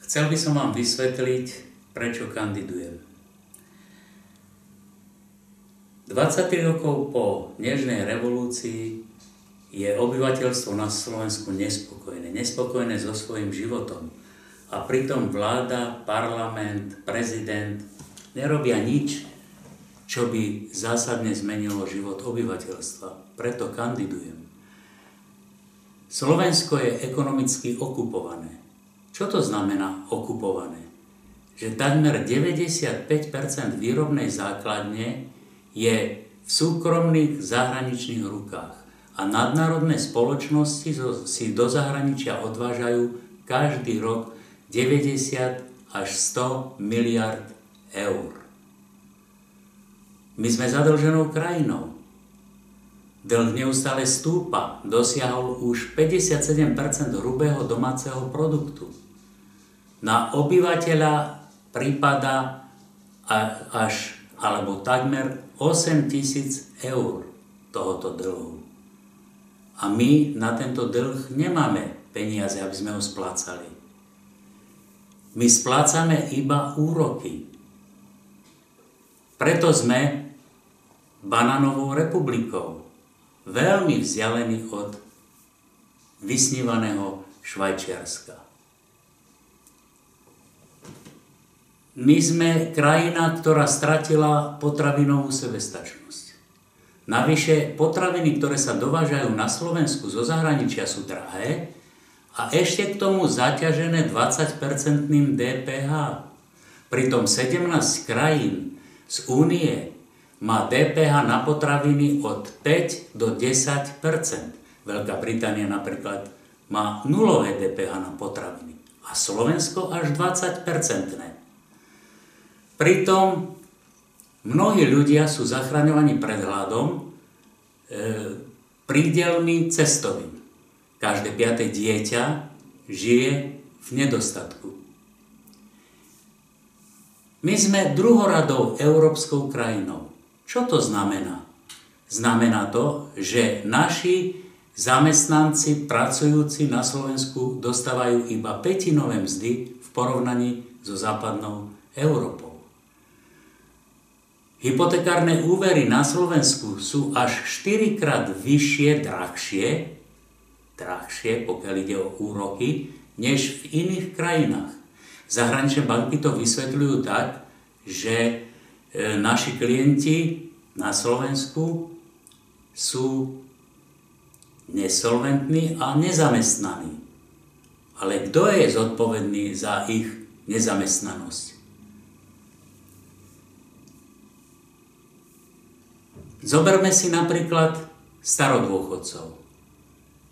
Chcel by som vám vysvetliť, prečo kandidujem. 23 rokov po nežnej revolúcii je obyvateľstvo na Slovensku nespokojné. Nespokojné so svojím životom. A pritom vláda, parlament, prezident nerobia nič, čo by zásadne zmenilo život obyvateľstva. Preto kandidujem. Slovensko je ekonomicky okupované. Čo to znamená okupované? Že takmer 95% výrobnej základne je v súkromných zahraničných rukách a nadnárodné spoločnosti si do zahraničia odvážajú každý rok 90 až 100 miliard eur. My sme zadlženou krajinou. Dlh neustále stúpa, dosiahol už 57% hrubého domáceho produktu. Na obyvateľa prípada alebo takmer 8 000 eur tohoto dlhu. A my na tento dlh nemáme peniaze, aby sme ho splácali. My splácame iba úroky. Preto sme banánovou republikou, veľmi vzdialený od vysnívaného Švajčiarska. My sme krajina, ktorá stratila potravinovú sebestačnosť. Navyše potraviny, ktoré sa dovážajú na Slovensku zo zahraničia, sú drahé a ešte k tomu zaťažené 20% DPH. Pritom 17 krajín z Únie má DPH na potraviny od 5 do 10%. Veľká Británia napríklad má nulové DPH na potraviny a Slovensko až 20%. Pritom mnohí ľudia sú zachraňovaní pred hladom prídelmi cestovým. Každé 5. dieťa žije v nedostatku. My sme druhoradou európskou krajinou. Čo to znamená? Znamená to, že naši zamestnanci pracujúci na Slovensku dostávajú iba pätinové mzdy v porovnaní so západnou Európou. Hypotekárne úvery na Slovensku sú až 4-krát vyššie, drahšie, pokiaľ ide o úroky, než v iných krajinách. Zahraničné banky to vysvetľujú tak, že naši klienti na Slovensku sú nesolventní a nezamestnaní. Ale kto je zodpovedný za ich nezamestnanosť? Zoberme si napríklad starodôchodcov.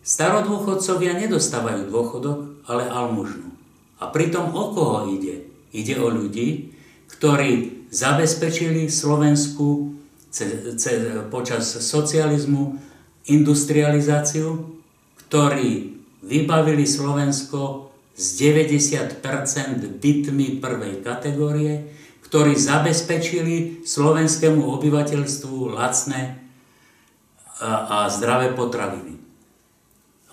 Starodôchodcovia nedostávajú dôchodok, ale almužnu. A pritom o koho ide? Ide o ľudí, ktorí zabezpečili Slovensku počas socializmu industrializáciu, ktorí vybavili Slovensko z 90% bytmi prvej kategórie, ktorí zabezpečili slovenskému obyvateľstvu lacné a zdravé potraviny.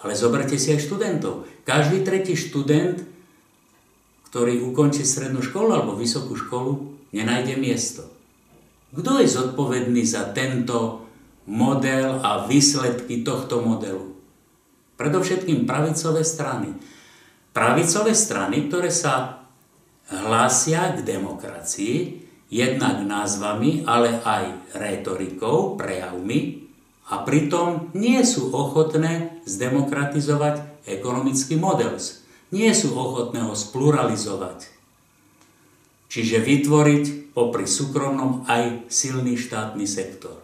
Ale zoberte si aj študentov. Každý tretí študent, ktorý ukončí strednú školu alebo vysokú školu, nenájde miesto. Kto je zodpovedný za tento model a výsledky tohto modelu? Predovšetkým pravicové strany. Pravicové strany, ktoré sa hlásia k demokracii, jednak názvami, ale aj rétorikou, prejavmi, a pritom nie sú ochotné zdemokratizovať ekonomický model. Nie sú ochotné ho spluralizovať. Čiže vytvoriť popri súkromnom aj silný štátny sektor.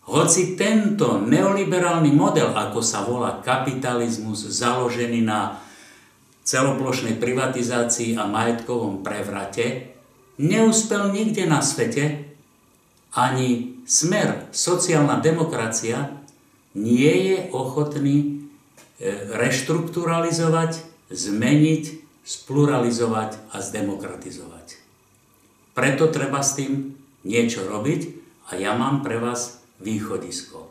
Hoci tento neoliberálny model, ako sa volá kapitalizmus, založený na celoplošnej privatizácii a majetkovom prevrate, neúspel nikde na svete, ani Smer, sociálna demokracia, nie je ochotný reštrukturalizovať, zmeniť, spluralizovať a zdemokratizovať. Preto treba s tým niečo robiť a ja mám pre vás východisko.